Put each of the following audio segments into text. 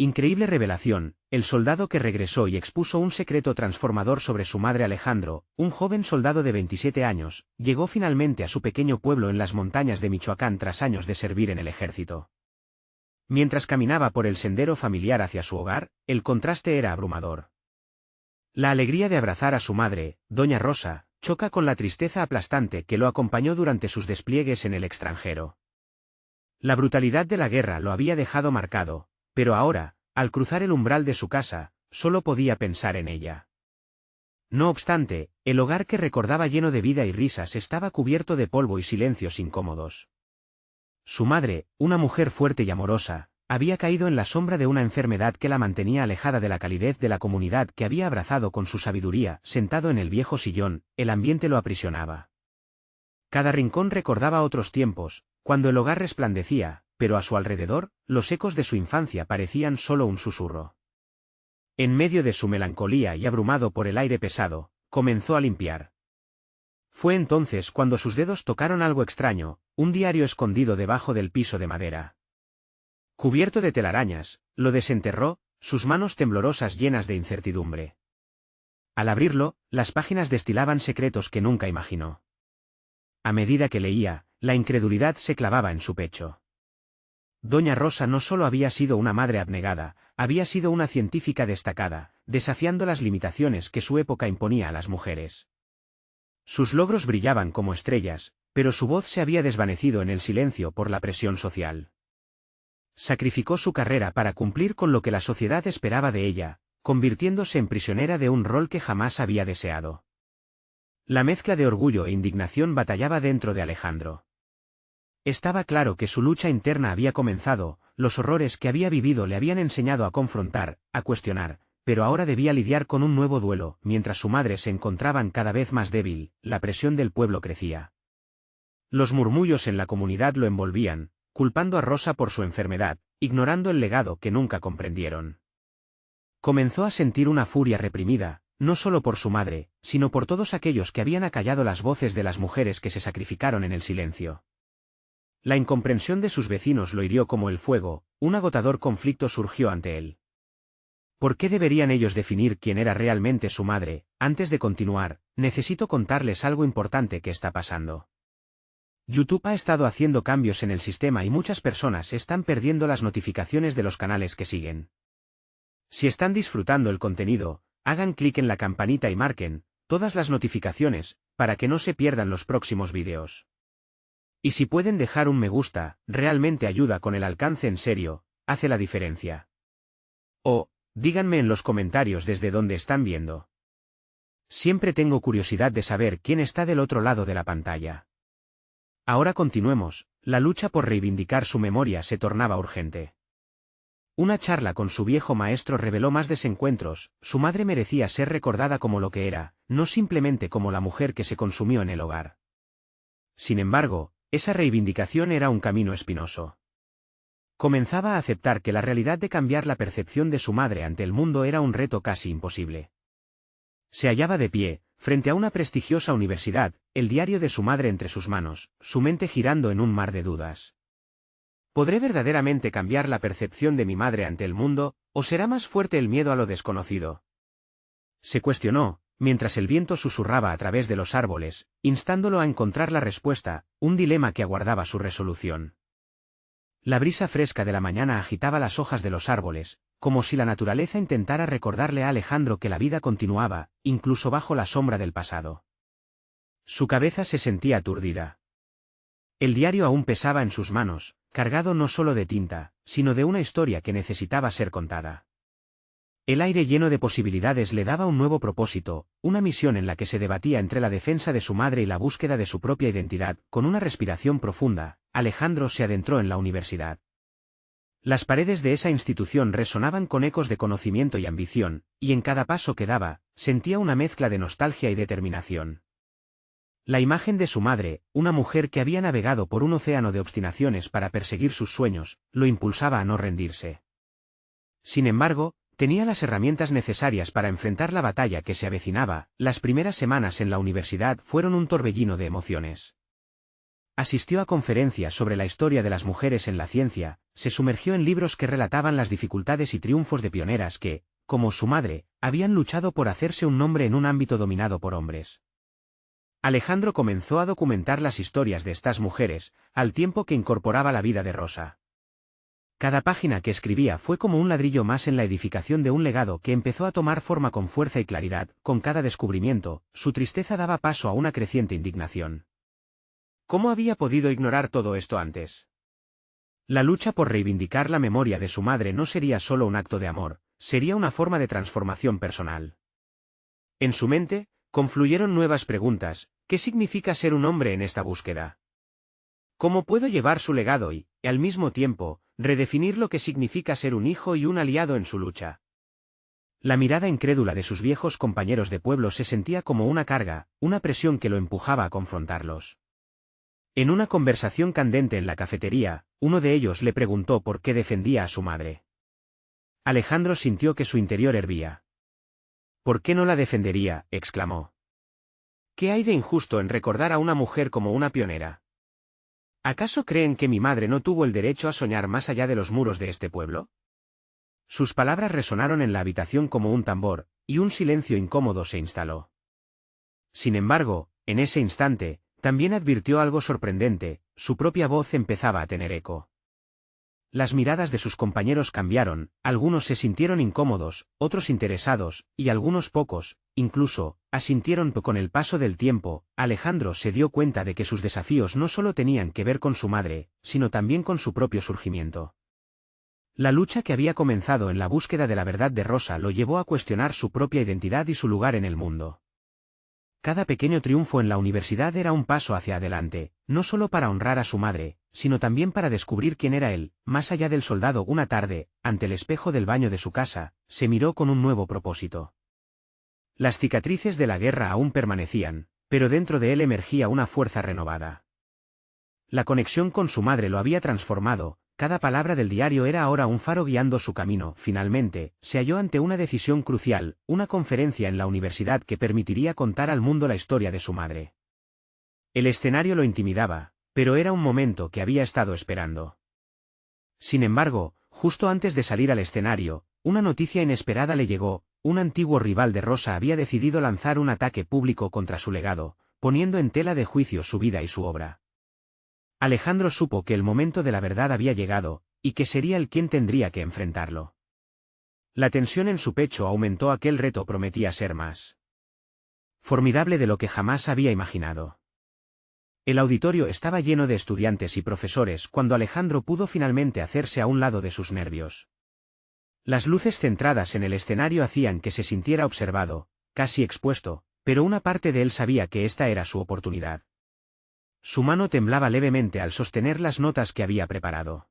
Increíble revelación, el soldado que regresó y expuso un secreto transformador sobre su madre. Alejandro, un joven soldado de 27 años, llegó finalmente a su pequeño pueblo en las montañas de Michoacán tras años de servir en el ejército. Mientras caminaba por el sendero familiar hacia su hogar, el contraste era abrumador. La alegría de abrazar a su madre, Doña Rosa, choca con la tristeza aplastante que lo acompañó durante sus despliegues en el extranjero. La brutalidad de la guerra lo había dejado marcado, pero ahora, al cruzar el umbral de su casa, solo podía pensar en ella. No obstante, el hogar que recordaba lleno de vida y risas estaba cubierto de polvo y silencios incómodos. Su madre, una mujer fuerte y amorosa, había caído en la sombra de una enfermedad que la mantenía alejada de la calidez de la comunidad que había abrazado con su sabiduría. Sentado en el viejo sillón, el ambiente lo aprisionaba. Cada rincón recordaba otros tiempos, cuando el hogar resplandecía, pero a su alrededor, los ecos de su infancia parecían solo un susurro. En medio de su melancolía y abrumado por el aire pesado, comenzó a limpiar. Fue entonces cuando sus dedos tocaron algo extraño, un diario escondido debajo del piso de madera. Cubierto de telarañas, lo desenterró, sus manos temblorosas llenas de incertidumbre. Al abrirlo, las páginas destilaban secretos que nunca imaginó. A medida que leía, la incredulidad se clavaba en su pecho. Doña Rosa no solo había sido una madre abnegada, había sido una científica destacada, desafiando las limitaciones que su época imponía a las mujeres. Sus logros brillaban como estrellas, pero su voz se había desvanecido en el silencio por la presión social. Sacrificó su carrera para cumplir con lo que la sociedad esperaba de ella, convirtiéndose en prisionera de un rol que jamás había deseado. La mezcla de orgullo e indignación batallaba dentro de Alejandro. Estaba claro que su lucha interna había comenzado, los horrores que había vivido le habían enseñado a confrontar, a cuestionar, pero ahora debía lidiar con un nuevo duelo. Mientras su madre se encontraba cada vez más débil, la presión del pueblo crecía. Los murmullos en la comunidad lo envolvían, culpando a Rosa por su enfermedad, ignorando el legado que nunca comprendieron. Comenzó a sentir una furia reprimida, no solo por su madre, sino por todos aquellos que habían acallado las voces de las mujeres que se sacrificaron en el silencio. La incomprensión de sus vecinos lo hirió como el fuego, un agotador conflicto surgió ante él. ¿Por qué deberían ellos definir quién era realmente su madre? Antes de continuar, necesito contarles algo importante que está pasando. YouTube ha estado haciendo cambios en el sistema y muchas personas están perdiendo las notificaciones de los canales que siguen. Si están disfrutando el contenido, hagan clic en la campanita y marquen todas las notificaciones, para que no se pierdan los próximos vídeos. Y si pueden dejar un me gusta, realmente ayuda con el alcance. En serio, hace la diferencia. O, díganme en los comentarios desde dónde están viendo. Siempre tengo curiosidad de saber quién está del otro lado de la pantalla. Ahora continuemos, la lucha por reivindicar su memoria se tornaba urgente. Una charla con su viejo maestro reveló más desencuentros. Su madre merecía ser recordada como lo que era, no simplemente como la mujer que se consumió en el hogar. Sin embargo, esa reivindicación era un camino espinoso. Comenzaba a aceptar que la realidad de cambiar la percepción de su madre ante el mundo era un reto casi imposible. Se hallaba de pie, frente a una prestigiosa universidad, el diario de su madre entre sus manos, su mente girando en un mar de dudas. ¿Podré verdaderamente cambiar la percepción de mi madre ante el mundo, o será más fuerte el miedo a lo desconocido? Se cuestionó, mientras el viento susurraba a través de los árboles, instándolo a encontrar la respuesta, un dilema que aguardaba su resolución. La brisa fresca de la mañana agitaba las hojas de los árboles, como si la naturaleza intentara recordarle a Alejandro que la vida continuaba, incluso bajo la sombra del pasado. Su cabeza se sentía aturdida. El diario aún pesaba en sus manos, cargado no solo de tinta, sino de una historia que necesitaba ser contada. El aire lleno de posibilidades le daba un nuevo propósito, una misión en la que se debatía entre la defensa de su madre y la búsqueda de su propia identidad. Con una respiración profunda, Alejandro se adentró en la universidad. Las paredes de esa institución resonaban con ecos de conocimiento y ambición, y en cada paso que daba, sentía una mezcla de nostalgia y determinación. La imagen de su madre, una mujer que había navegado por un océano de obstinaciones para perseguir sus sueños, lo impulsaba a no rendirse. Sin embargo, tenía las herramientas necesarias para enfrentar la batalla que se avecinaba. Las primeras semanas en la universidad fueron un torbellino de emociones. Asistió a conferencias sobre la historia de las mujeres en la ciencia, se sumergió en libros que relataban las dificultades y triunfos de pioneras que, como su madre, habían luchado por hacerse un nombre en un ámbito dominado por hombres. Alejandro comenzó a documentar las historias de estas mujeres, al tiempo que incorporaba la vida de Rosa. Cada página que escribía fue como un ladrillo más en la edificación de un legado que empezó a tomar forma con fuerza y claridad. Con cada descubrimiento, su tristeza daba paso a una creciente indignación. ¿Cómo había podido ignorar todo esto antes? La lucha por reivindicar la memoria de su madre no sería solo un acto de amor, sería una forma de transformación personal. En su mente, confluyeron nuevas preguntas. ¿Qué significa ser un hombre en esta búsqueda? ¿Cómo puedo llevar su legado y, al mismo tiempo, redefinir lo que significa ser un hijo y un aliado en su lucha? La mirada incrédula de sus viejos compañeros de pueblo se sentía como una carga, una presión que lo empujaba a confrontarlos. En una conversación candente en la cafetería, uno de ellos le preguntó por qué defendía a su madre. Alejandro sintió que su interior hervía. ¿Por qué no la defendería?, exclamó. ¿Qué hay de injusto en recordar a una mujer como una pionera? ¿Acaso creen que mi madre no tuvo el derecho a soñar más allá de los muros de este pueblo? Sus palabras resonaron en la habitación como un tambor, y un silencio incómodo se instaló. Sin embargo, en ese instante, también advirtió algo sorprendente, su propia voz empezaba a tener eco. Las miradas de sus compañeros cambiaron, algunos se sintieron incómodos, otros interesados, y algunos pocos, incluso, asintieron. Con el paso del tiempo, Alejandro se dio cuenta de que sus desafíos no solo tenían que ver con su madre, sino también con su propio surgimiento. La lucha que había comenzado en la búsqueda de la verdad de Rosa lo llevó a cuestionar su propia identidad y su lugar en el mundo. Cada pequeño triunfo en la universidad era un paso hacia adelante, no solo para honrar a su madre, sino también para descubrir quién era él. Más allá del soldado, una tarde, ante el espejo del baño de su casa, se miró con un nuevo propósito. Las cicatrices de la guerra aún permanecían, pero dentro de él emergía una fuerza renovada. La conexión con su madre lo había transformado, cada palabra del diario era ahora un faro guiando su camino. Finalmente, se halló ante una decisión crucial, una conferencia en la universidad que permitiría contar al mundo la historia de su madre. El escenario lo intimidaba, pero era un momento que había estado esperando. Sin embargo, justo antes de salir al escenario, una noticia inesperada le llegó: un antiguo rival de Rosa había decidido lanzar un ataque público contra su legado, poniendo en tela de juicio su vida y su obra. Alejandro supo que el momento de la verdad había llegado, y que sería él quien tendría que enfrentarlo. La tensión en su pecho aumentó. Aquel reto prometía ser más formidable de lo que jamás había imaginado. El auditorio estaba lleno de estudiantes y profesores cuando Alejandro pudo finalmente hacerse a un lado de sus nervios. Las luces centradas en el escenario hacían que se sintiera observado, casi expuesto, pero una parte de él sabía que esta era su oportunidad. Su mano temblaba levemente al sostener las notas que había preparado.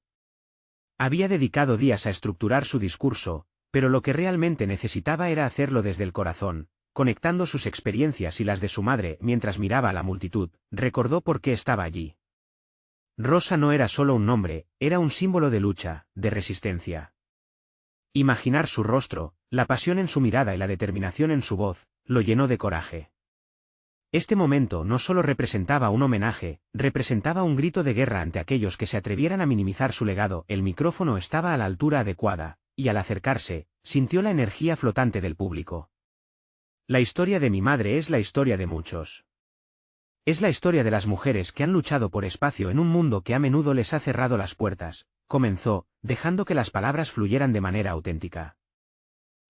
Había dedicado días a estructurar su discurso, pero lo que realmente necesitaba era hacerlo desde el corazón, conectando sus experiencias y las de su madre. Mientras miraba a la multitud, recordó por qué estaba allí. Rosa no era solo un nombre, era un símbolo de lucha, de resistencia. Imaginar su rostro, la pasión en su mirada y la determinación en su voz, lo llenó de coraje. Este momento no solo representaba un homenaje, representaba un grito de guerra ante aquellos que se atrevieran a minimizar su legado. El micrófono estaba a la altura adecuada, y al acercarse, sintió la energía flotante del público. La historia de mi madre es la historia de muchos. Es la historia de las mujeres que han luchado por espacio en un mundo que a menudo les ha cerrado las puertas, comenzó, dejando que las palabras fluyeran de manera auténtica.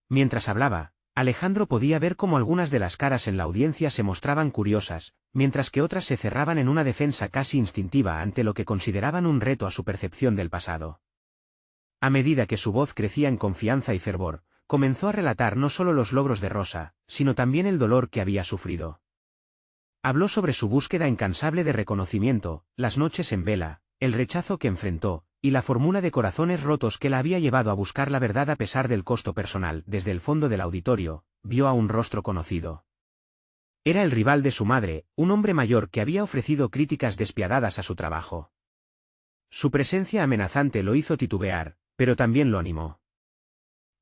Mientras hablaba, Alejandro podía ver cómo algunas de las caras en la audiencia se mostraban curiosas, mientras que otras se cerraban en una defensa casi instintiva ante lo que consideraban un reto a su percepción del pasado. A medida que su voz crecía en confianza y fervor, comenzó a relatar no solo los logros de Rosa, sino también el dolor que había sufrido. Habló sobre su búsqueda incansable de reconocimiento, las noches en vela, el rechazo que enfrentó, y la fórmula de corazones rotos que la había llevado a buscar la verdad a pesar del costo personal. Desde el fondo del auditorio, vio a un rostro conocido. Era el rival de su madre, un hombre mayor que había ofrecido críticas despiadadas a su trabajo. Su presencia amenazante lo hizo titubear, pero también lo animó.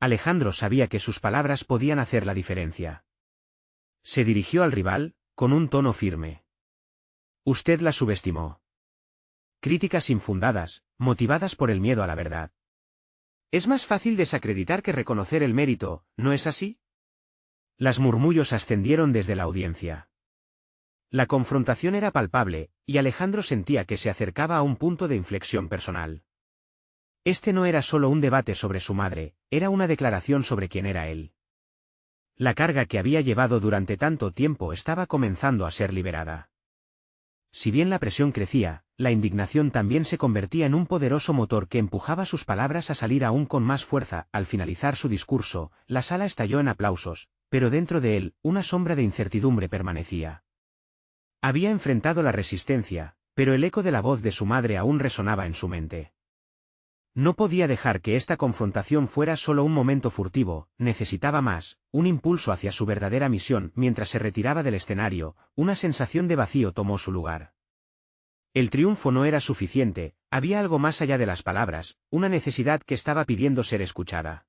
Alejandro sabía que sus palabras podían hacer la diferencia. Se dirigió al rival, con un tono firme. Usted la subestimó. Críticas infundadas, motivadas por el miedo a la verdad. Es más fácil desacreditar que reconocer el mérito, ¿no es así? Las murmullos ascendieron desde la audiencia. La confrontación era palpable, y Alejandro sentía que se acercaba a un punto de inflexión personal. Este no era solo un debate sobre su madre, era una declaración sobre quién era él. La carga que había llevado durante tanto tiempo estaba comenzando a ser liberada. Si bien la presión crecía, la indignación también se convertía en un poderoso motor que empujaba sus palabras a salir aún con más fuerza. Al finalizar su discurso, la sala estalló en aplausos, pero dentro de él, una sombra de incertidumbre permanecía. Había enfrentado la resistencia, pero el eco de la voz de su madre aún resonaba en su mente. No podía dejar que esta confrontación fuera solo un momento furtivo, necesitaba más, un impulso hacia su verdadera misión. Mientras se retiraba del escenario, una sensación de vacío tomó su lugar. El triunfo no era suficiente, había algo más allá de las palabras, una necesidad que estaba pidiendo ser escuchada.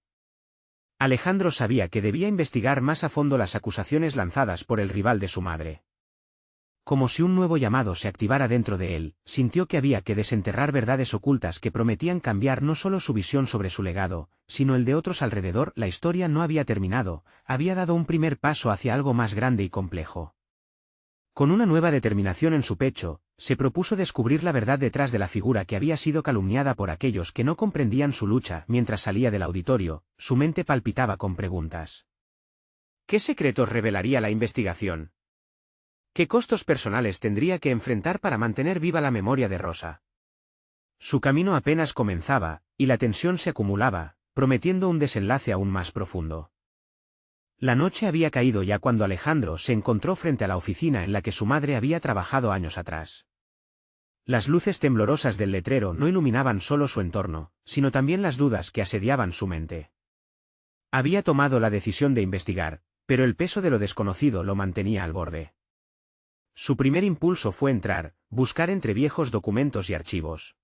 Alejandro sabía que debía investigar más a fondo las acusaciones lanzadas por el rival de su madre. Como si un nuevo llamado se activara dentro de él, sintió que había que desenterrar verdades ocultas que prometían cambiar no solo su visión sobre su legado, sino el de otros alrededor. La historia no había terminado, había dado un primer paso hacia algo más grande y complejo. Con una nueva determinación en su pecho, se propuso descubrir la verdad detrás de la figura que había sido calumniada por aquellos que no comprendían su lucha. Mientras salía del auditorio, su mente palpitaba con preguntas. ¿Qué secretos revelaría la investigación? ¿Qué costos personales tendría que enfrentar para mantener viva la memoria de Rosa? Su camino apenas comenzaba, y la tensión se acumulaba, prometiendo un desenlace aún más profundo. La noche había caído ya cuando Alejandro se encontró frente a la oficina en la que su madre había trabajado años atrás. Las luces temblorosas del letrero no iluminaban solo su entorno, sino también las dudas que asediaban su mente. Había tomado la decisión de investigar, pero el peso de lo desconocido lo mantenía al borde. Su primer impulso fue entrar, buscar entre viejos documentos y archivos.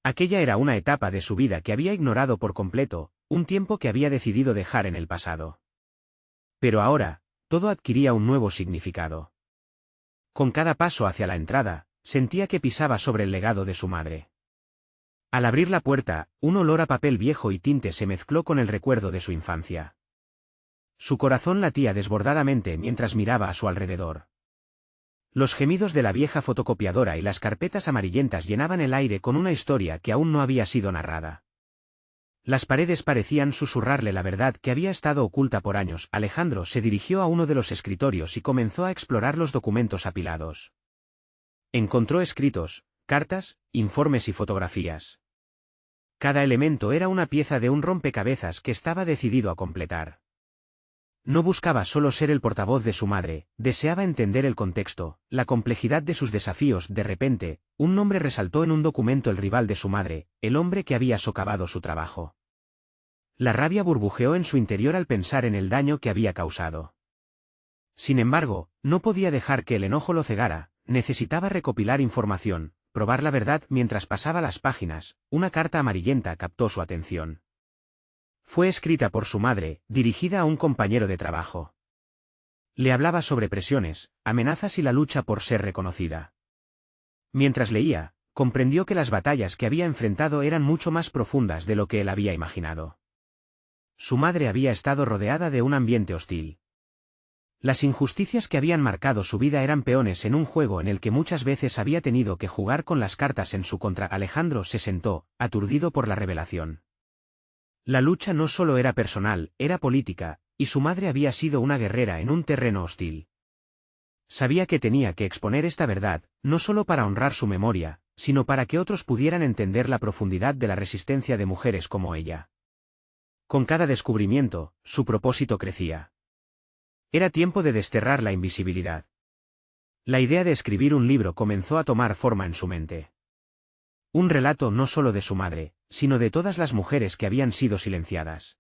Aquella era una etapa de su vida que había ignorado por completo, un tiempo que había decidido dejar en el pasado. Pero ahora, todo adquiría un nuevo significado. Con cada paso hacia la entrada, sentía que pisaba sobre el legado de su madre. Al abrir la puerta, un olor a papel viejo y tinte se mezcló con el recuerdo de su infancia. Su corazón latía desbordadamente mientras miraba a su alrededor. Los gemidos de la vieja fotocopiadora y las carpetas amarillentas llenaban el aire con una historia que aún no había sido narrada. Las paredes parecían susurrarle la verdad que había estado oculta por años. Alejandro se dirigió a uno de los escritorios y comenzó a explorar los documentos apilados. Encontró escritos, cartas, informes y fotografías. Cada elemento era una pieza de un rompecabezas que estaba decidido a completar. No buscaba solo ser el portavoz de su madre, deseaba entender el contexto, la complejidad de sus desafíos. De repente, un nombre resaltó en un documento: el rival de su madre, el hombre que había socavado su trabajo. La rabia burbujeó en su interior al pensar en el daño que había causado. Sin embargo, no podía dejar que el enojo lo cegara, necesitaba recopilar información, probar la verdad. Mientras pasaba las páginas, una carta amarillenta captó su atención. Fue escrita por su madre, dirigida a un compañero de trabajo. Le hablaba sobre presiones, amenazas y la lucha por ser reconocida. Mientras leía, comprendió que las batallas que había enfrentado eran mucho más profundas de lo que él había imaginado. Su madre había estado rodeada de un ambiente hostil. Las injusticias que habían marcado su vida eran peones en un juego en el que muchas veces había tenido que jugar con las cartas en su contra. Alejandro se sentó, aturdido por la revelación. La lucha no solo era personal, era política, y su madre había sido una guerrera en un terreno hostil. Sabía que tenía que exponer esta verdad, no solo para honrar su memoria, sino para que otros pudieran entender la profundidad de la resistencia de mujeres como ella. Con cada descubrimiento, su propósito crecía. Era tiempo de desterrar la invisibilidad. La idea de escribir un libro comenzó a tomar forma en su mente. Un relato no solo de su madre, sino de todas las mujeres que habían sido silenciadas.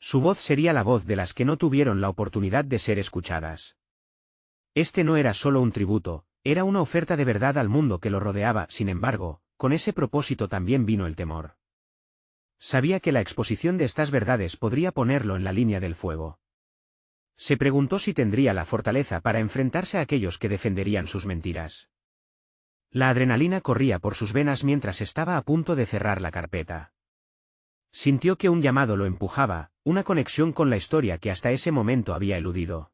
Su voz sería la voz de las que no tuvieron la oportunidad de ser escuchadas. Este no era solo un tributo, era una oferta de verdad al mundo que lo rodeaba. Sin embargo, con ese propósito también vino el temor. Sabía que la exposición de estas verdades podría ponerlo en la línea del fuego. Se preguntó si tendría la fortaleza para enfrentarse a aquellos que defenderían sus mentiras. La adrenalina corría por sus venas mientras estaba a punto de cerrar la carpeta. Sintió que un llamado lo empujaba, una conexión con la historia que hasta ese momento había eludido.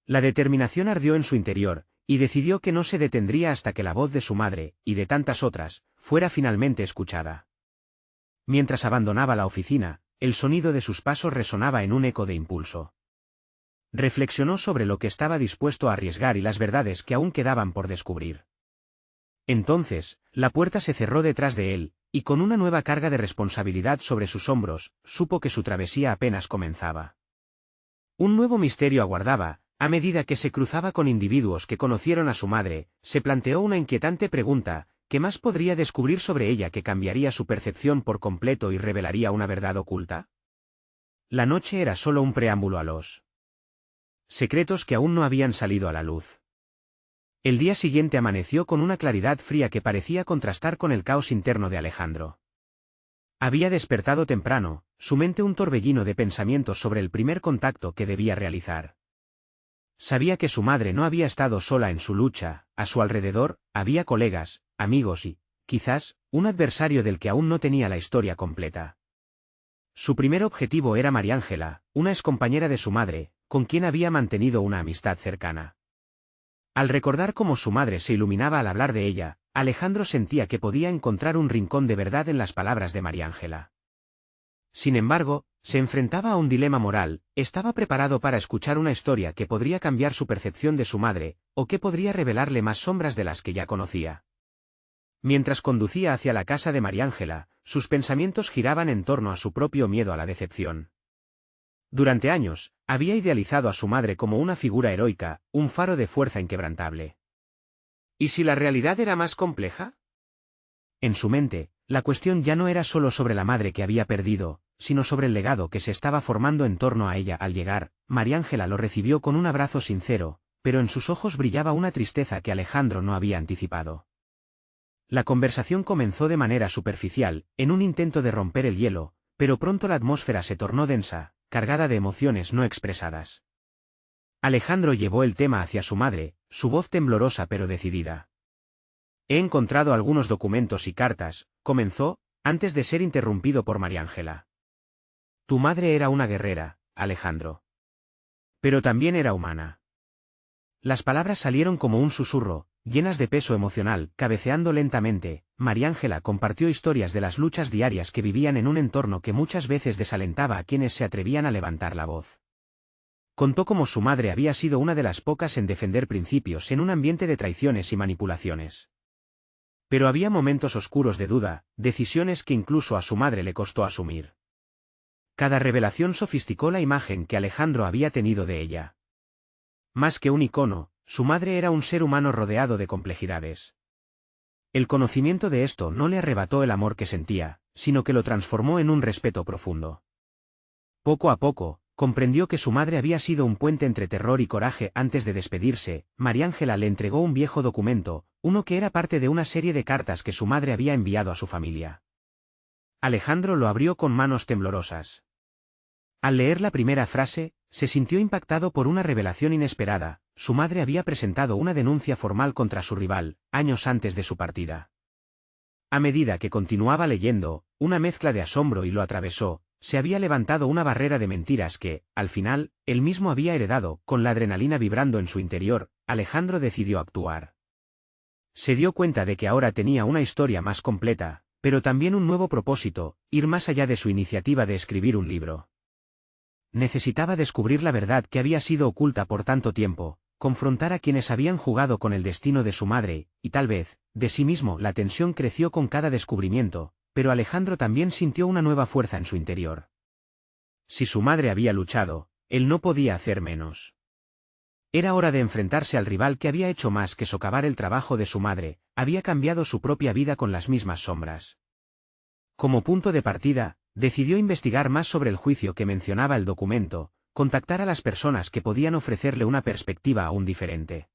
La determinación ardió en su interior, y decidió que no se detendría hasta que la voz de su madre, y de tantas otras, fuera finalmente escuchada. Mientras abandonaba la oficina, el sonido de sus pasos resonaba en un eco de impulso. Reflexionó sobre lo que estaba dispuesto a arriesgar y las verdades que aún quedaban por descubrir. Entonces, la puerta se cerró detrás de él, y con una nueva carga de responsabilidad sobre sus hombros, supo que su travesía apenas comenzaba. Un nuevo misterio aguardaba. A medida que se cruzaba con individuos que conocieron a su madre, se planteó una inquietante pregunta: ¿qué más podría descubrir sobre ella que cambiaría su percepción por completo y revelaría una verdad oculta? La noche era solo un preámbulo a los secretos que aún no habían salido a la luz. El día siguiente amaneció con una claridad fría que parecía contrastar con el caos interno de Alejandro. Había despertado temprano, su mente un torbellino de pensamientos sobre el primer contacto que debía realizar. Sabía que su madre no había estado sola en su lucha, a su alrededor, había colegas, amigos y, quizás, un adversario del que aún no tenía la historia completa. Su primer objetivo era Mariángela, una excompañera de su madre, con quien había mantenido una amistad cercana. Al recordar cómo su madre se iluminaba al hablar de ella, Alejandro sentía que podía encontrar un rincón de verdad en las palabras de Mariángela. Sin embargo, se enfrentaba a un dilema moral: estaba preparado para escuchar una historia que podría cambiar su percepción de su madre, o que podría revelarle más sombras de las que ya conocía. Mientras conducía hacia la casa de Mariángela, sus pensamientos giraban en torno a su propio miedo a la decepción. Durante años, había idealizado a su madre como una figura heroica, un faro de fuerza inquebrantable. ¿Y si la realidad era más compleja? En su mente, la cuestión ya no era solo sobre la madre que había perdido, sino sobre el legado que se estaba formando en torno a ella. Al llegar, Mariángela lo recibió con un abrazo sincero, pero en sus ojos brillaba una tristeza que Alejandro no había anticipado. La conversación comenzó de manera superficial, en un intento de romper el hielo, pero pronto la atmósfera se tornó densa, cargada de emociones no expresadas. Alejandro llevó el tema hacia su madre, su voz temblorosa pero decidida. «He encontrado algunos documentos y cartas», comenzó, antes de ser interrumpido por Mariángela. «Tu madre era una guerrera, Alejandro. Pero también era humana». Las palabras salieron como un susurro, llenas de peso emocional. Cabeceando lentamente, Mariángela compartió historias de las luchas diarias que vivían en un entorno que muchas veces desalentaba a quienes se atrevían a levantar la voz. Contó cómo su madre había sido una de las pocas en defender principios en un ambiente de traiciones y manipulaciones. Pero había momentos oscuros de duda, decisiones que incluso a su madre le costó asumir. Cada revelación sofisticó la imagen que Alejandro había tenido de ella. Más que un icono, su madre era un ser humano rodeado de complejidades. El conocimiento de esto no le arrebató el amor que sentía, sino que lo transformó en un respeto profundo. Poco a poco, comprendió que su madre había sido un puente entre terror y coraje. Antes de despedirse, Mariángela le entregó un viejo documento, uno que era parte de una serie de cartas que su madre había enviado a su familia. Alejandro lo abrió con manos temblorosas. Al leer la primera frase, se sintió impactado por una revelación inesperada: su madre había presentado una denuncia formal contra su rival, años antes de su partida. A medida que continuaba leyendo, una mezcla de asombro y lo atravesó. Se había levantado una barrera de mentiras que, al final, él mismo había heredado. Con la adrenalina vibrando en su interior, Alejandro decidió actuar. Se dio cuenta de que ahora tenía una historia más completa, pero también un nuevo propósito: ir más allá de su iniciativa de escribir un libro. Necesitaba descubrir la verdad que había sido oculta por tanto tiempo, confrontar a quienes habían jugado con el destino de su madre, y tal vez, de sí mismo. La tensión creció con cada descubrimiento, pero Alejandro también sintió una nueva fuerza en su interior. Si su madre había luchado, él no podía hacer menos. Era hora de enfrentarse al rival que había hecho más que socavar el trabajo de su madre, había cambiado su propia vida con las mismas sombras. Como punto de partida, decidió investigar más sobre el juicio que mencionaba el documento, contactar a las personas que podían ofrecerle una perspectiva aún diferente.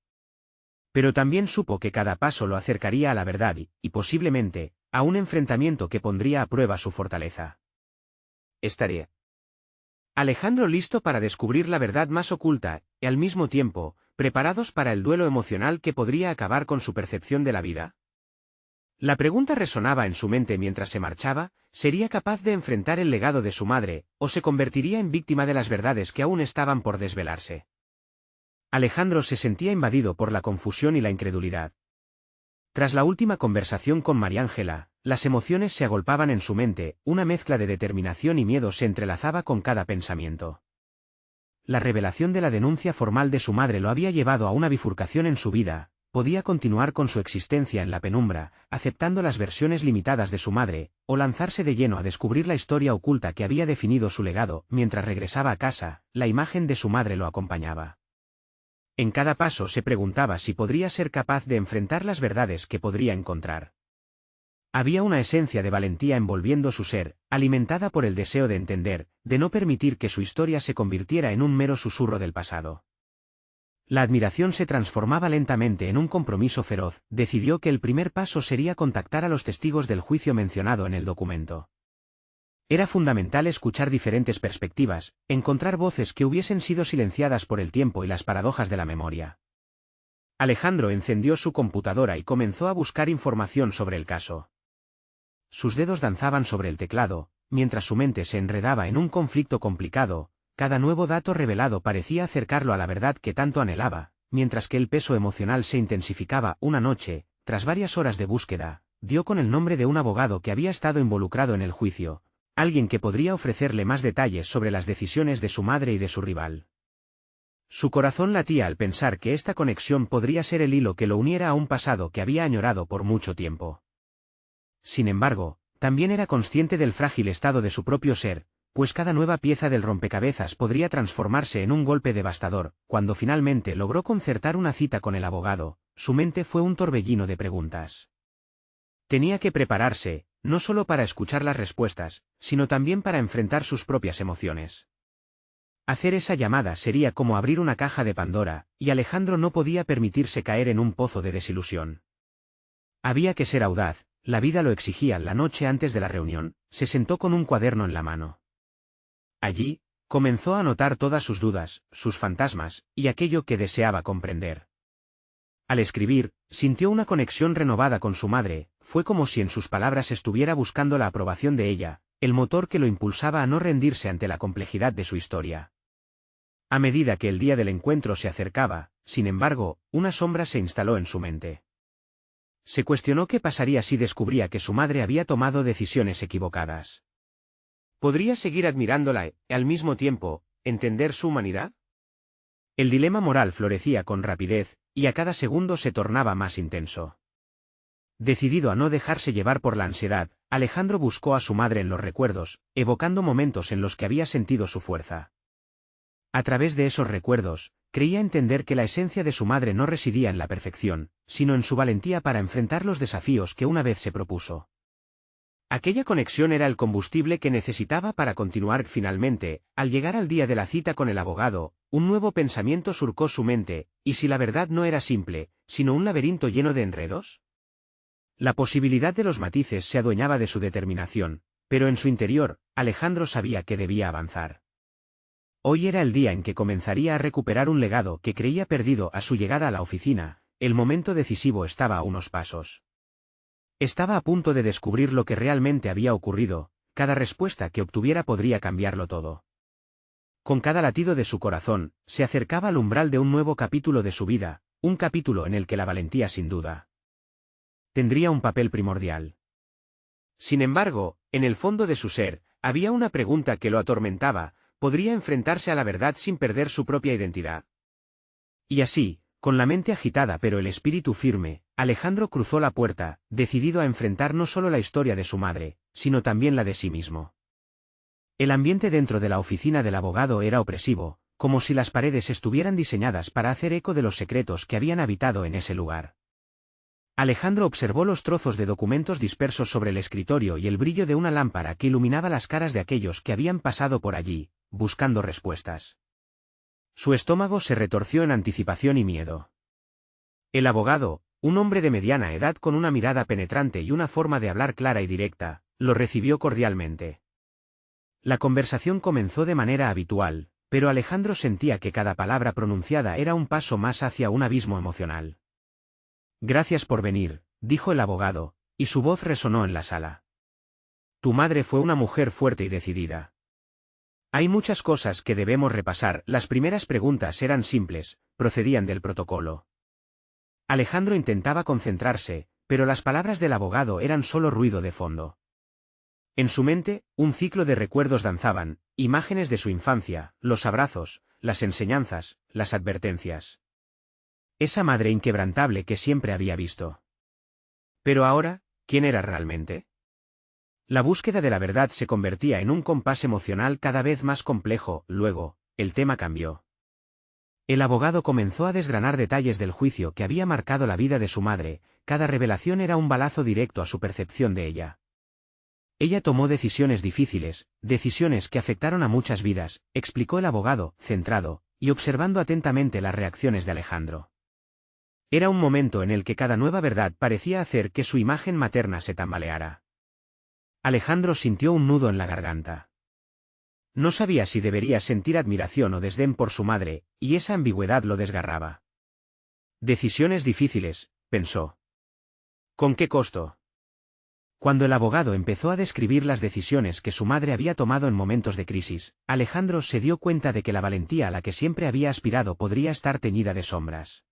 Pero también supo que cada paso lo acercaría a la verdad y posiblemente, a un enfrentamiento que pondría a prueba su fortaleza. Estaría Alejandro listo para descubrir la verdad más oculta, y al mismo tiempo, preparados para el duelo emocional que podría acabar con su percepción de la vida. La pregunta resonaba en su mente mientras se marchaba: ¿sería capaz de enfrentar el legado de su madre, o se convertiría en víctima de las verdades que aún estaban por desvelarse? Alejandro se sentía invadido por la confusión y la incredulidad. Tras la última conversación con Mariángela, las emociones se agolpaban en su mente, una mezcla de determinación y miedo se entrelazaba con cada pensamiento. La revelación de la denuncia formal de su madre lo había llevado a una bifurcación en su vida. Podía continuar con su existencia en la penumbra, aceptando las versiones limitadas de su madre, o lanzarse de lleno a descubrir la historia oculta que había definido su legado. Mientras regresaba a casa, la imagen de su madre lo acompañaba. En cada paso se preguntaba si podría ser capaz de enfrentar las verdades que podría encontrar. Había una esencia de valentía envolviendo su ser, alimentada por el deseo de entender, de no permitir que su historia se convirtiera en un mero susurro del pasado. La admiración se transformaba lentamente en un compromiso feroz. Decidió que el primer paso sería contactar a los testigos del juicio mencionado en el documento. Era fundamental escuchar diferentes perspectivas, encontrar voces que hubiesen sido silenciadas por el tiempo y las paradojas de la memoria. Alejandro encendió su computadora y comenzó a buscar información sobre el caso. Sus dedos danzaban sobre el teclado, mientras su mente se enredaba en un conflicto complicado. Cada nuevo dato revelado parecía acercarlo a la verdad que tanto anhelaba, mientras que el peso emocional se intensificaba. Una noche, tras varias horas de búsqueda, dio con el nombre de un abogado que había estado involucrado en el juicio, alguien que podría ofrecerle más detalles sobre las decisiones de su madre y de su rival. Su corazón latía al pensar que esta conexión podría ser el hilo que lo uniera a un pasado que había añorado por mucho tiempo. Sin embargo, también era consciente del frágil estado de su propio ser, pues cada nueva pieza del rompecabezas podría transformarse en un golpe devastador. Cuando finalmente logró concertar una cita con el abogado, su mente fue un torbellino de preguntas. Tenía que prepararse, no solo para escuchar las respuestas, sino también para enfrentar sus propias emociones. Hacer esa llamada sería como abrir una caja de Pandora, y Alejandro no podía permitirse caer en un pozo de desilusión. Había que ser audaz, la vida lo exigía. La noche antes de la reunión, se sentó con un cuaderno en la mano. Allí, comenzó a anotar todas sus dudas, sus fantasmas, y aquello que deseaba comprender. Al escribir, sintió una conexión renovada con su madre. Fue como si en sus palabras estuviera buscando la aprobación de ella, el motor que lo impulsaba a no rendirse ante la complejidad de su historia. A medida que el día del encuentro se acercaba, sin embargo, una sombra se instaló en su mente. Se cuestionó qué pasaría si descubría que su madre había tomado decisiones equivocadas. ¿Podría seguir admirándola y, al mismo tiempo, entender su humanidad? El dilema moral florecía con rapidez, y a cada segundo se tornaba más intenso. Decidido a no dejarse llevar por la ansiedad, Alejandro buscó a su madre en los recuerdos, evocando momentos en los que había sentido su fuerza. A través de esos recuerdos, creía entender que la esencia de su madre no residía en la perfección, sino en su valentía para enfrentar los desafíos que una vez se propuso. Aquella conexión era el combustible que necesitaba para continuar. Finalmente, al llegar al día de la cita con el abogado, un nuevo pensamiento surcó su mente: ¿y si la verdad no era simple, sino un laberinto lleno de enredos? La posibilidad de los matices se adueñaba de su determinación, pero en su interior, Alejandro sabía que debía avanzar. Hoy era el día en que comenzaría a recuperar un legado que creía perdido. A su llegada a la oficina, el momento decisivo estaba a unos pasos. Estaba a punto de descubrir lo que realmente había ocurrido. Cada respuesta que obtuviera podría cambiarlo todo. Con cada latido de su corazón, se acercaba al umbral de un nuevo capítulo de su vida, un capítulo en el que la valentía sin duda tendría un papel primordial. Sin embargo, en el fondo de su ser, había una pregunta que lo atormentaba: ¿podría enfrentarse a la verdad sin perder su propia identidad? Y así, con la mente agitada pero el espíritu firme, Alejandro cruzó la puerta, decidido a enfrentar no solo la historia de su madre, sino también la de sí mismo. El ambiente dentro de la oficina del abogado era opresivo, como si las paredes estuvieran diseñadas para hacer eco de los secretos que habían habitado en ese lugar. Alejandro observó los trozos de documentos dispersos sobre el escritorio y el brillo de una lámpara que iluminaba las caras de aquellos que habían pasado por allí, buscando respuestas. Su estómago se retorció en anticipación y miedo. El abogado, un hombre de mediana edad con una mirada penetrante y una forma de hablar clara y directa, lo recibió cordialmente. La conversación comenzó de manera habitual, pero Alejandro sentía que cada palabra pronunciada era un paso más hacia un abismo emocional. «Gracias por venir», dijo el abogado, y su voz resonó en la sala. «Tu madre fue una mujer fuerte y decidida. Hay muchas cosas que debemos repasar». Las primeras preguntas eran simples, procedían del protocolo. Alejandro intentaba concentrarse, pero las palabras del abogado eran solo ruido de fondo. En su mente, un ciclo de recuerdos danzaban, imágenes de su infancia, los abrazos, las enseñanzas, las advertencias. Esa madre inquebrantable que siempre había visto. Pero ahora, ¿quién era realmente? La búsqueda de la verdad se convertía en un compás emocional cada vez más complejo. Luego, el tema cambió. El abogado comenzó a desgranar detalles del juicio que había marcado la vida de su madre. Cada revelación era un balazo directo a su percepción de ella. Ella tomó decisiones difíciles, decisiones que afectaron a muchas vidas, explicó el abogado, centrado, y observando atentamente las reacciones de Alejandro. Era un momento en el que cada nueva verdad parecía hacer que su imagen materna se tambaleara. Alejandro sintió un nudo en la garganta. No sabía si debería sentir admiración o desdén por su madre, y esa ambigüedad lo desgarraba. Decisiones difíciles, pensó. ¿Con qué costo? Cuando el abogado empezó a describir las decisiones que su madre había tomado en momentos de crisis, Alejandro se dio cuenta de que la valentía a la que siempre había aspirado podría estar teñida de sombras.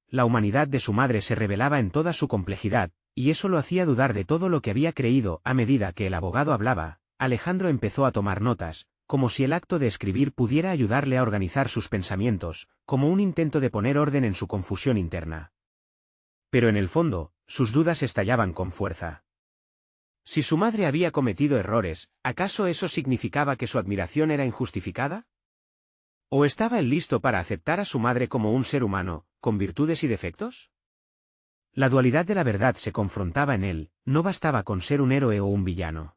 La humanidad de su madre se revelaba en toda su complejidad, y eso lo hacía dudar de todo lo que había creído. A medida que el abogado hablaba, Alejandro empezó a tomar notas, como si el acto de escribir pudiera ayudarle a organizar sus pensamientos, como un intento de poner orden en su confusión interna. Pero en el fondo, sus dudas estallaban con fuerza. Si su madre había cometido errores, ¿acaso eso significaba que su admiración era injustificada? ¿O estaba él listo para aceptar a su madre como un ser humano, con virtudes y defectos? La dualidad de la verdad se confrontaba en él, no bastaba con ser un héroe o un villano.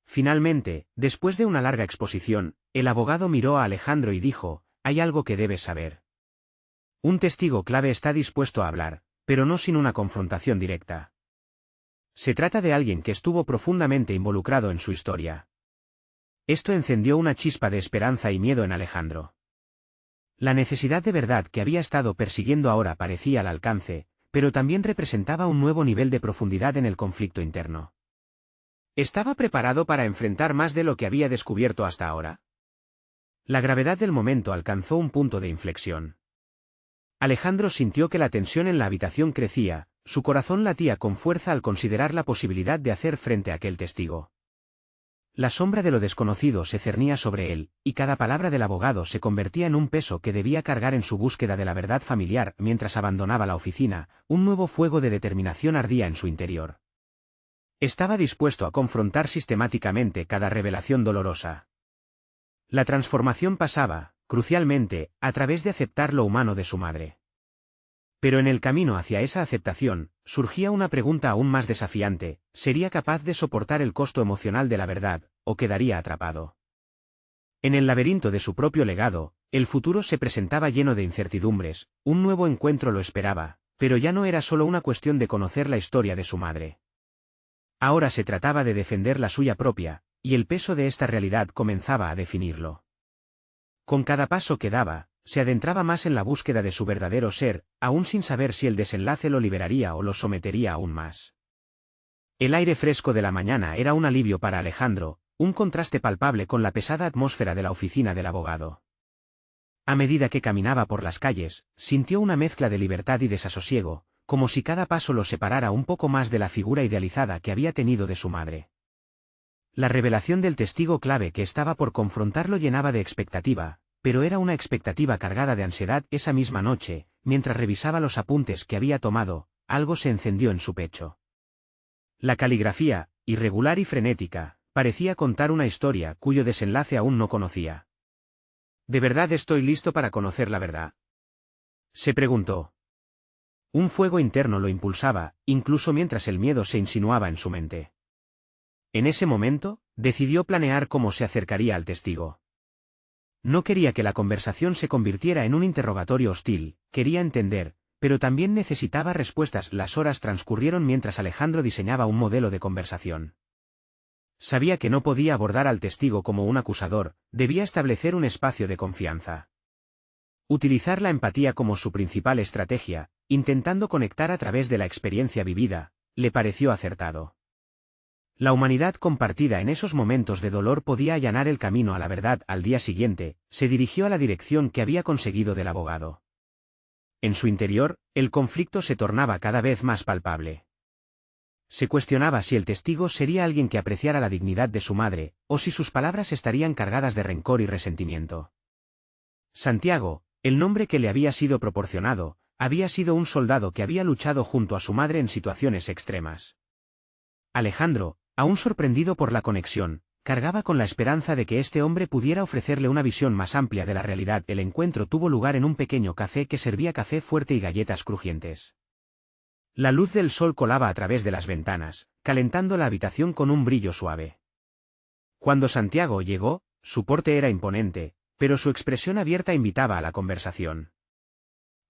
Finalmente, después de una larga exposición, el abogado miró a Alejandro y dijo: «Hay algo que debes saber. Un testigo clave está dispuesto a hablar, pero no sin una confrontación directa. Se trata de alguien que estuvo profundamente involucrado en su historia». Esto encendió una chispa de esperanza y miedo en Alejandro. La necesidad de verdad que había estado persiguiendo ahora parecía al alcance, pero también representaba un nuevo nivel de profundidad en el conflicto interno. ¿Estaba preparado para enfrentar más de lo que había descubierto hasta ahora? La gravedad del momento alcanzó un punto de inflexión. Alejandro sintió que la tensión en la habitación crecía, su corazón latía con fuerza al considerar la posibilidad de hacer frente a aquel testigo. La sombra de lo desconocido se cernía sobre él, y cada palabra del abogado se convertía en un peso que debía cargar en su búsqueda de la verdad familiar. Mientras abandonaba la oficina, un nuevo fuego de determinación ardía en su interior. Estaba dispuesto a confrontar sistemáticamente cada revelación dolorosa. La transformación pasaba, crucialmente, a través de aceptar lo humano de su madre. Pero en el camino hacia esa aceptación, surgía una pregunta aún más desafiante: ¿sería capaz de soportar el costo emocional de la verdad, o quedaría atrapado? En el laberinto de su propio legado, el futuro se presentaba lleno de incertidumbres. Un nuevo encuentro lo esperaba, pero ya no era solo una cuestión de conocer la historia de su madre. Ahora se trataba de defender la suya propia, y el peso de esta realidad comenzaba a definirlo. Con cada paso que daba, se adentraba más en la búsqueda de su verdadero ser, aún sin saber si el desenlace lo liberaría o lo sometería aún más. El aire fresco de la mañana era un alivio para Alejandro, un contraste palpable con la pesada atmósfera de la oficina del abogado. A medida que caminaba por las calles, sintió una mezcla de libertad y desasosiego, como si cada paso lo separara un poco más de la figura idealizada que había tenido de su madre. La revelación del testigo clave que estaba por confrontarlo llenaba de expectativa, pero era una expectativa cargada de ansiedad. Esa misma noche, mientras revisaba los apuntes que había tomado, algo se encendió en su pecho. La caligrafía, irregular y frenética, parecía contar una historia cuyo desenlace aún no conocía. ¿De verdad estoy listo para conocer la verdad?, se preguntó. Un fuego interno lo impulsaba, incluso mientras el miedo se insinuaba en su mente. En ese momento, decidió planear cómo se acercaría al testigo. No quería que la conversación se convirtiera en un interrogatorio hostil, quería entender, pero también necesitaba respuestas. Las horas transcurrieron mientras Alejandro diseñaba un modelo de conversación. Sabía que no podía abordar al testigo como un acusador, debía establecer un espacio de confianza. Utilizar la empatía como su principal estrategia, intentando conectar a través de la experiencia vivida, le pareció acertado. La humanidad compartida en esos momentos de dolor podía allanar el camino a la verdad. Al día siguiente, se dirigió a la dirección que había conseguido del abogado. En su interior, el conflicto se tornaba cada vez más palpable. Se cuestionaba si el testigo sería alguien que apreciara la dignidad de su madre, o si sus palabras estarían cargadas de rencor y resentimiento. Santiago, el nombre que le había sido proporcionado, había sido un soldado que había luchado junto a su madre en situaciones extremas. Alejandro, aún sorprendido por la conexión, cargaba con la esperanza de que este hombre pudiera ofrecerle una visión más amplia de la realidad. El encuentro tuvo lugar en un pequeño café que servía café fuerte y galletas crujientes. La luz del sol colaba a través de las ventanas, calentando la habitación con un brillo suave. Cuando Santiago llegó, su porte era imponente, pero su expresión abierta invitaba a la conversación.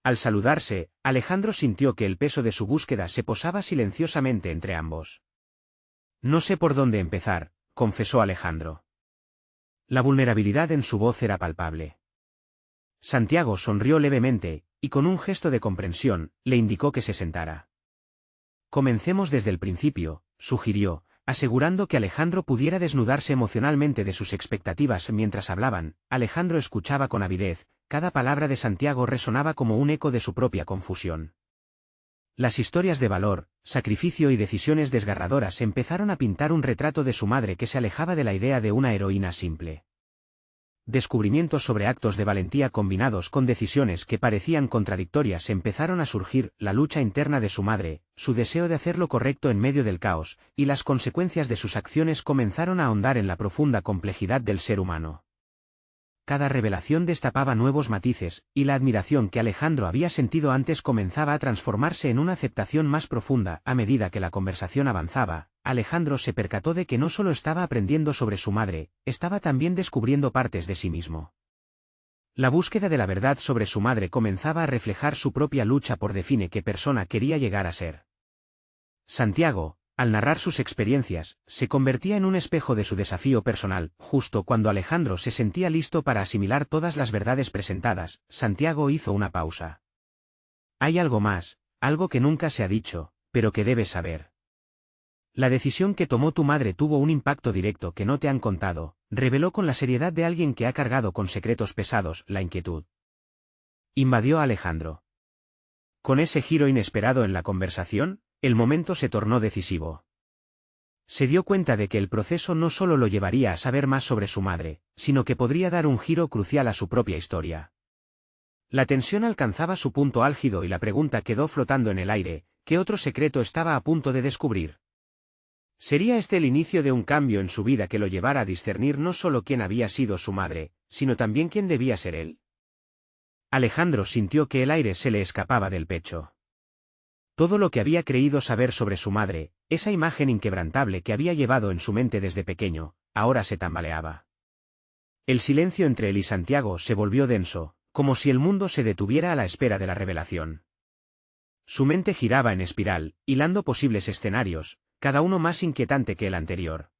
Al saludarse, Alejandro sintió que el peso de su búsqueda se posaba silenciosamente entre ambos. No sé por dónde empezar, confesó Alejandro. La vulnerabilidad en su voz era palpable. Santiago sonrió levemente, y con un gesto de comprensión, le indicó que se sentara. Comencemos desde el principio, sugirió, asegurando que Alejandro pudiera desnudarse emocionalmente de sus expectativas. Mientras hablaban, Alejandro escuchaba con avidez, cada palabra de Santiago resonaba como un eco de su propia confusión. Las historias de valor, sacrificio y decisiones desgarradoras empezaron a pintar un retrato de su madre que se alejaba de la idea de una heroína simple. Descubrimientos sobre actos de valentía combinados con decisiones que parecían contradictorias empezaron a surgir: la lucha interna de su madre, su deseo de hacer lo correcto en medio del caos, y las consecuencias de sus acciones comenzaron a ahondar en la profunda complejidad del ser humano. Cada revelación destapaba nuevos matices, y la admiración que Alejandro había sentido antes comenzaba a transformarse en una aceptación más profunda. A medida que la conversación avanzaba, Alejandro se percató de que no solo estaba aprendiendo sobre su madre, estaba también descubriendo partes de sí mismo. La búsqueda de la verdad sobre su madre comenzaba a reflejar su propia lucha por definir qué persona quería llegar a ser. Santiago, al narrar sus experiencias, se convertía en un espejo de su desafío personal. Justo cuando Alejandro se sentía listo para asimilar todas las verdades presentadas, Santiago hizo una pausa. Hay algo más, algo que nunca se ha dicho, pero que debes saber. La decisión que tomó tu madre tuvo un impacto directo que no te han contado, reveló con la seriedad de alguien que ha cargado con secretos pesados. La inquietud invadió a Alejandro. Con ese giro inesperado en la conversación, el momento se tornó decisivo. Se dio cuenta de que el proceso no solo lo llevaría a saber más sobre su madre, sino que podría dar un giro crucial a su propia historia. La tensión alcanzaba su punto álgido y la pregunta quedó flotando en el aire: ¿qué otro secreto estaba a punto de descubrir? ¿Sería este el inicio de un cambio en su vida que lo llevara a discernir no solo quién había sido su madre, sino también quién debía ser él? Alejandro sintió que el aire se le escapaba del pecho. Todo lo que había creído saber sobre su madre, esa imagen inquebrantable que había llevado en su mente desde pequeño, ahora se tambaleaba. El silencio entre él y Santiago se volvió denso, como si el mundo se detuviera a la espera de la revelación. Su mente giraba en espiral, hilando posibles escenarios, cada uno más inquietante que el anterior.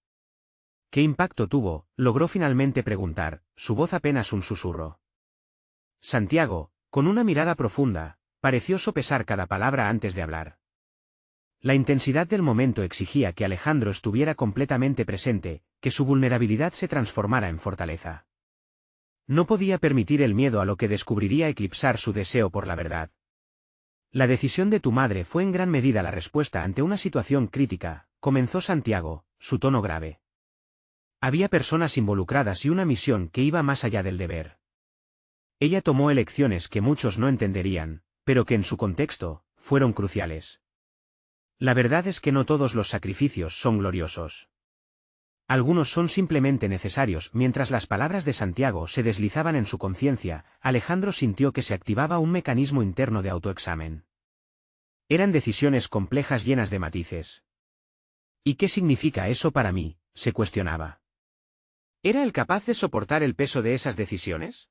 ¿Qué impacto tuvo?, logró finalmente preguntar, su voz apenas un susurro. Santiago, con una mirada profunda, pareció sopesar cada palabra antes de hablar. La intensidad del momento exigía que Alejandro estuviera completamente presente, que su vulnerabilidad se transformara en fortaleza. No podía permitir el miedo a lo que descubriría eclipsar su deseo por la verdad. La decisión de tu madre fue en gran medida la respuesta ante una situación crítica, comenzó Santiago, su tono grave. Había personas involucradas y una misión que iba más allá del deber. Ella tomó elecciones que muchos no entenderían, pero que en su contexto, fueron cruciales. La verdad es que no todos los sacrificios son gloriosos. Algunos son simplemente necesarios. Mientras las palabras de Santiago se deslizaban en su conciencia, Alejandro sintió que se activaba un mecanismo interno de autoexamen. Eran decisiones complejas llenas de matices. ¿Y qué significa eso para mí?, se cuestionaba. ¿Era él capaz de soportar el peso de esas decisiones?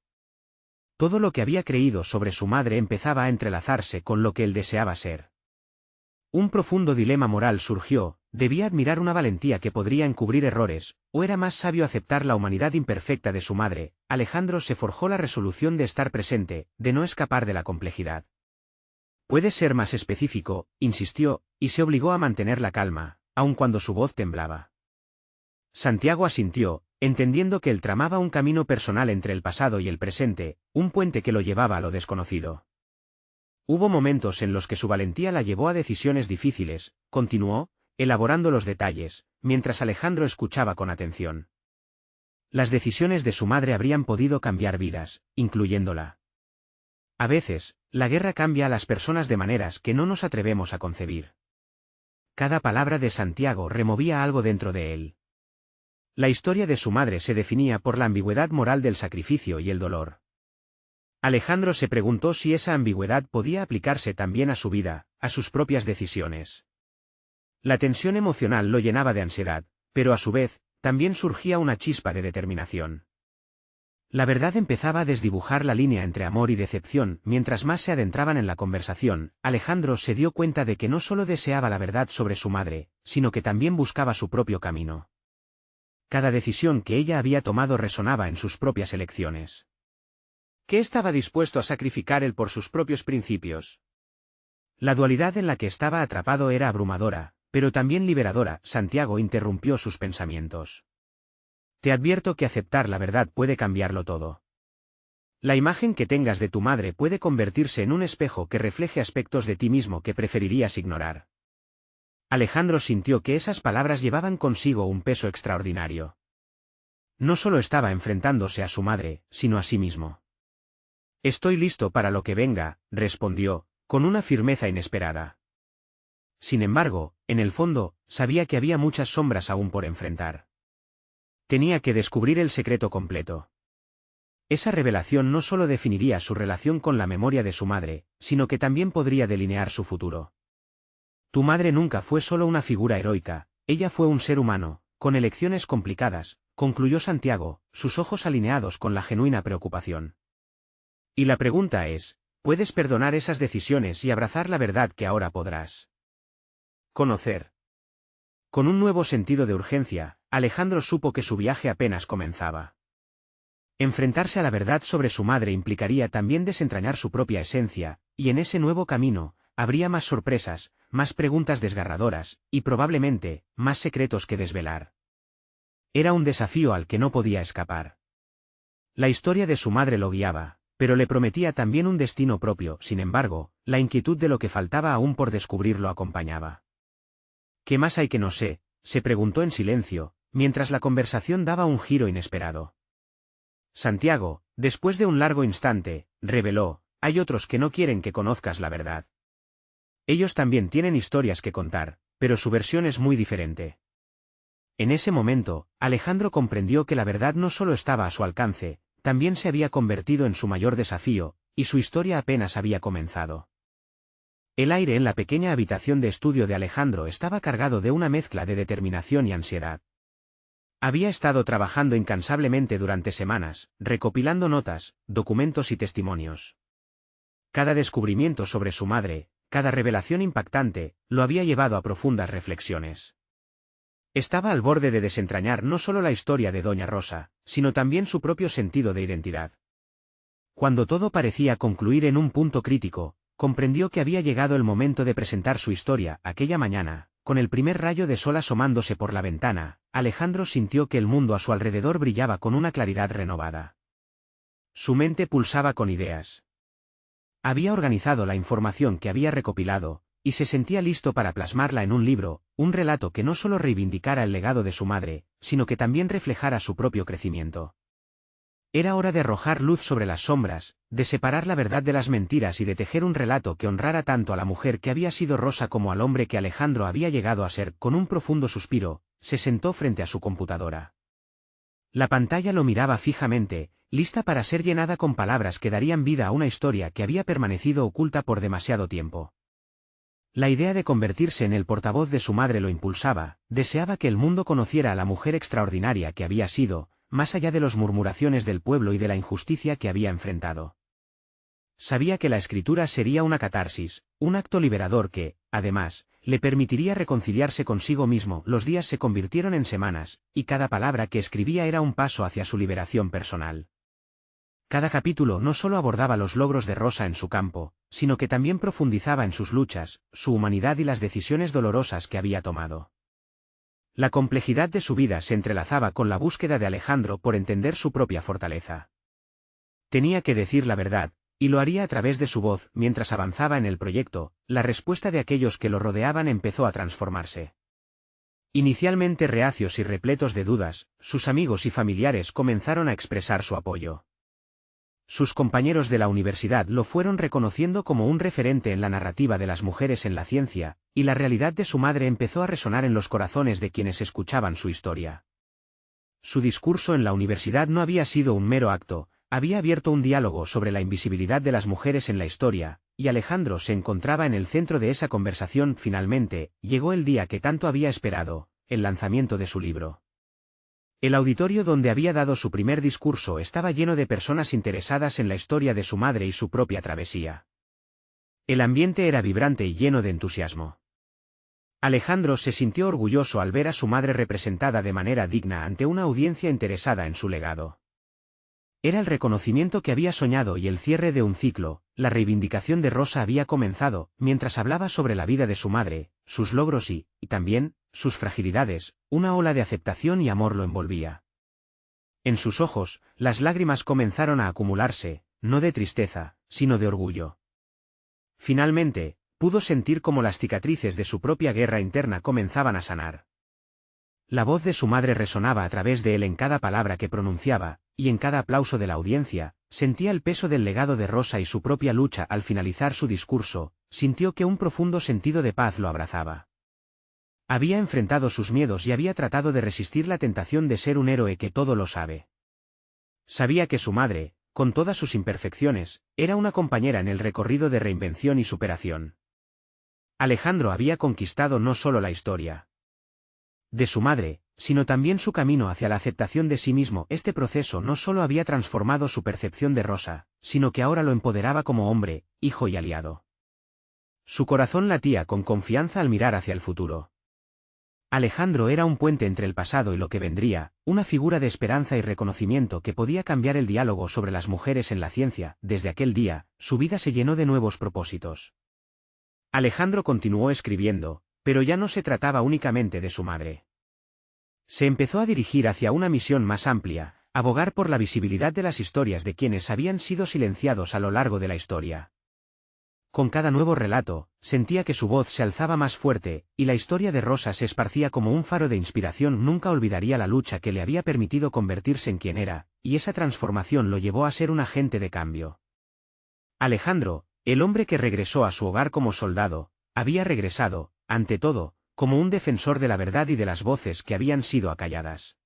Todo lo que había creído sobre su madre empezaba a entrelazarse con lo que él deseaba ser. Un profundo dilema moral surgió: debía admirar una valentía que podría encubrir errores, o era más sabio aceptar la humanidad imperfecta de su madre. Alejandro se forjó la resolución de estar presente, de no escapar de la complejidad. «Puedes ser más específico», insistió, y se obligó a mantener la calma, aun cuando su voz temblaba. Santiago asintió, entendiendo que él tramaba un camino personal entre el pasado y el presente, un puente que lo llevaba a lo desconocido. Hubo momentos en los que su valentía la llevó a decisiones difíciles, continuó, elaborando los detalles, mientras Alejandro escuchaba con atención. Las decisiones de su madre habrían podido cambiar vidas, incluyéndola. A veces, la guerra cambia a las personas de maneras que no nos atrevemos a concebir. Cada palabra de Santiago removía algo dentro de él. La historia de su madre se definía por la ambigüedad moral del sacrificio y el dolor. Alejandro se preguntó si esa ambigüedad podía aplicarse también a su vida, a sus propias decisiones. La tensión emocional lo llenaba de ansiedad, pero a su vez, también surgía una chispa de determinación. La verdad empezaba a desdibujar la línea entre amor y decepción. Mientras más se adentraban en la conversación, Alejandro se dio cuenta de que no solo deseaba la verdad sobre su madre, sino que también buscaba su propio camino. Cada decisión que ella había tomado resonaba en sus propias elecciones. ¿Qué estaba dispuesto a sacrificar él por sus propios principios? La dualidad en la que estaba atrapado era abrumadora, pero también liberadora. Santiago interrumpió sus pensamientos. Te advierto que aceptar la verdad puede cambiarlo todo. La imagen que tengas de tu madre puede convertirse en un espejo que refleje aspectos de ti mismo que preferirías ignorar. Alejandro sintió que esas palabras llevaban consigo un peso extraordinario. No solo estaba enfrentándose a su madre, sino a sí mismo. Estoy listo para lo que venga, respondió, con una firmeza inesperada. Sin embargo, en el fondo, sabía que había muchas sombras aún por enfrentar. Tenía que descubrir el secreto completo. Esa revelación no solo definiría su relación con la memoria de su madre, sino que también podría delinear su futuro. Tu madre nunca fue solo una figura heroica, ella fue un ser humano, con elecciones complicadas, concluyó Santiago, sus ojos alineados con la genuina preocupación. Y la pregunta es, ¿puedes perdonar esas decisiones y abrazar la verdad que ahora podrás conocer? Con un nuevo sentido de urgencia, Alejandro supo que su viaje apenas comenzaba. Enfrentarse a la verdad sobre su madre implicaría también desentrañar su propia esencia, y en ese nuevo camino, habría más sorpresas, más preguntas desgarradoras, y probablemente, más secretos que desvelar. Era un desafío al que no podía escapar. La historia de su madre lo guiaba, pero le prometía también un destino propio. Sin embargo, la inquietud de lo que faltaba aún por descubrir lo acompañaba. ¿Qué más hay que no sé?, se preguntó en silencio, mientras la conversación daba un giro inesperado. Santiago, después de un largo instante, reveló, hay otros que no quieren que conozcas la verdad. Ellos también tienen historias que contar, pero su versión es muy diferente. En ese momento, Alejandro comprendió que la verdad no solo estaba a su alcance, también se había convertido en su mayor desafío, y su historia apenas había comenzado. El aire en la pequeña habitación de estudio de Alejandro estaba cargado de una mezcla de determinación y ansiedad. Había estado trabajando incansablemente durante semanas, recopilando notas, documentos y testimonios. Cada descubrimiento sobre su madre, cada revelación impactante, lo había llevado a profundas reflexiones. Estaba al borde de desentrañar no solo la historia de Doña Rosa, sino también su propio sentido de identidad. Cuando todo parecía concluir en un punto crítico, comprendió que había llegado el momento de presentar su historia. Aquella mañana, con el primer rayo de sol asomándose por la ventana, Alejandro sintió que el mundo a su alrededor brillaba con una claridad renovada. Su mente pulsaba con ideas. Había organizado la información que había recopilado, y se sentía listo para plasmarla en un libro, un relato que no solo reivindicara el legado de su madre, sino que también reflejara su propio crecimiento. Era hora de arrojar luz sobre las sombras, de separar la verdad de las mentiras y de tejer un relato que honrara tanto a la mujer que había sido Rosa como al hombre que Alejandro había llegado a ser. Con un profundo suspiro, se sentó frente a su computadora. La pantalla lo miraba fijamente, lista para ser llenada con palabras que darían vida a una historia que había permanecido oculta por demasiado tiempo. La idea de convertirse en el portavoz de su madre lo impulsaba, deseaba que el mundo conociera a la mujer extraordinaria que había sido, más allá de las murmuraciones del pueblo y de la injusticia que había enfrentado. Sabía que la escritura sería una catarsis, un acto liberador que, además, le permitiría reconciliarse consigo mismo. Los días se convirtieron en semanas, y cada palabra que escribía era un paso hacia su liberación personal. Cada capítulo no solo abordaba los logros de Rosa en su campo, sino que también profundizaba en sus luchas, su humanidad y las decisiones dolorosas que había tomado. La complejidad de su vida se entrelazaba con la búsqueda de Alejandro por entender su propia fortaleza. Tenía que decir la verdad, y lo haría a través de su voz. Mientras avanzaba en el proyecto, la respuesta de aquellos que lo rodeaban empezó a transformarse. Inicialmente reacios y repletos de dudas, sus amigos y familiares comenzaron a expresar su apoyo. Sus compañeros de la universidad lo fueron reconociendo como un referente en la narrativa de las mujeres en la ciencia, y la realidad de su madre empezó a resonar en los corazones de quienes escuchaban su historia. Su discurso en la universidad no había sido un mero acto, había abierto un diálogo sobre la invisibilidad de las mujeres en la historia, y Alejandro se encontraba en el centro de esa conversación. Finalmente, llegó el día que tanto había esperado, el lanzamiento de su libro. El auditorio donde había dado su primer discurso estaba lleno de personas interesadas en la historia de su madre y su propia travesía. El ambiente era vibrante y lleno de entusiasmo. Alejandro se sintió orgulloso al ver a su madre representada de manera digna ante una audiencia interesada en su legado. Era el reconocimiento que había soñado y el cierre de un ciclo. La reivindicación de Rosa había comenzado. Mientras hablaba sobre la vida de su madre, sus logros y también, sus fragilidades, una ola de aceptación y amor lo envolvía. En sus ojos, las lágrimas comenzaron a acumularse, no de tristeza, sino de orgullo. Finalmente, pudo sentir cómo las cicatrices de su propia guerra interna comenzaban a sanar. La voz de su madre resonaba a través de él en cada palabra que pronunciaba, y en cada aplauso de la audiencia. Sentía el peso del legado de Rosa y su propia lucha. Al finalizar su discurso, sintió que un profundo sentido de paz lo abrazaba. Había enfrentado sus miedos y había tratado de resistir la tentación de ser un héroe que todo lo sabe. Sabía que su madre, con todas sus imperfecciones, era una compañera en el recorrido de reinvención y superación. Alejandro había conquistado no solo la historia de su madre, sino también su camino hacia la aceptación de sí mismo. Este proceso no solo había transformado su percepción de Rosa, sino que ahora lo empoderaba como hombre, hijo y aliado. Su corazón latía con confianza al mirar hacia el futuro. Alejandro era un puente entre el pasado y lo que vendría, una figura de esperanza y reconocimiento que podía cambiar el diálogo sobre las mujeres en la ciencia. Desde aquel día, su vida se llenó de nuevos propósitos. Alejandro continuó escribiendo, pero ya no se trataba únicamente de su madre. Se empezó a dirigir hacia una misión más amplia, abogar por la visibilidad de las historias de quienes habían sido silenciados a lo largo de la historia. Con cada nuevo relato, sentía que su voz se alzaba más fuerte, y la historia de Rosa se esparcía como un faro de inspiración. Nunca olvidaría la lucha que le había permitido convertirse en quien era, y esa transformación lo llevó a ser un agente de cambio. Alejandro, el hombre que regresó a su hogar como soldado, había regresado, ante todo, como un defensor de la verdad y de las voces que habían sido acalladas.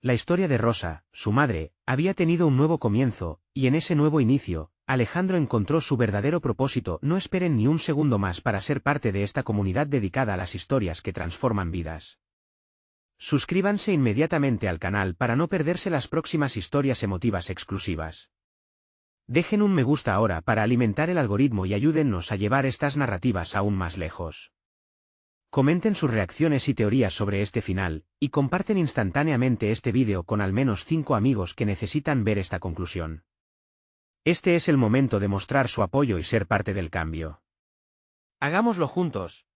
La historia de Rosa, su madre, había tenido un nuevo comienzo, y en ese nuevo inicio, Alejandro encontró su verdadero propósito. No esperen ni un segundo más para ser parte de esta comunidad dedicada a las historias que transforman vidas. Suscríbanse inmediatamente al canal para no perderse las próximas historias emotivas exclusivas. Dejen un me gusta ahora para alimentar el algoritmo y ayúdennos a llevar estas narrativas aún más lejos. Comenten sus reacciones y teorías sobre este final, y comparten instantáneamente este vídeo con al menos 5 amigos que necesitan ver esta conclusión. Este es el momento de mostrar su apoyo y ser parte del cambio. Hagámoslo juntos.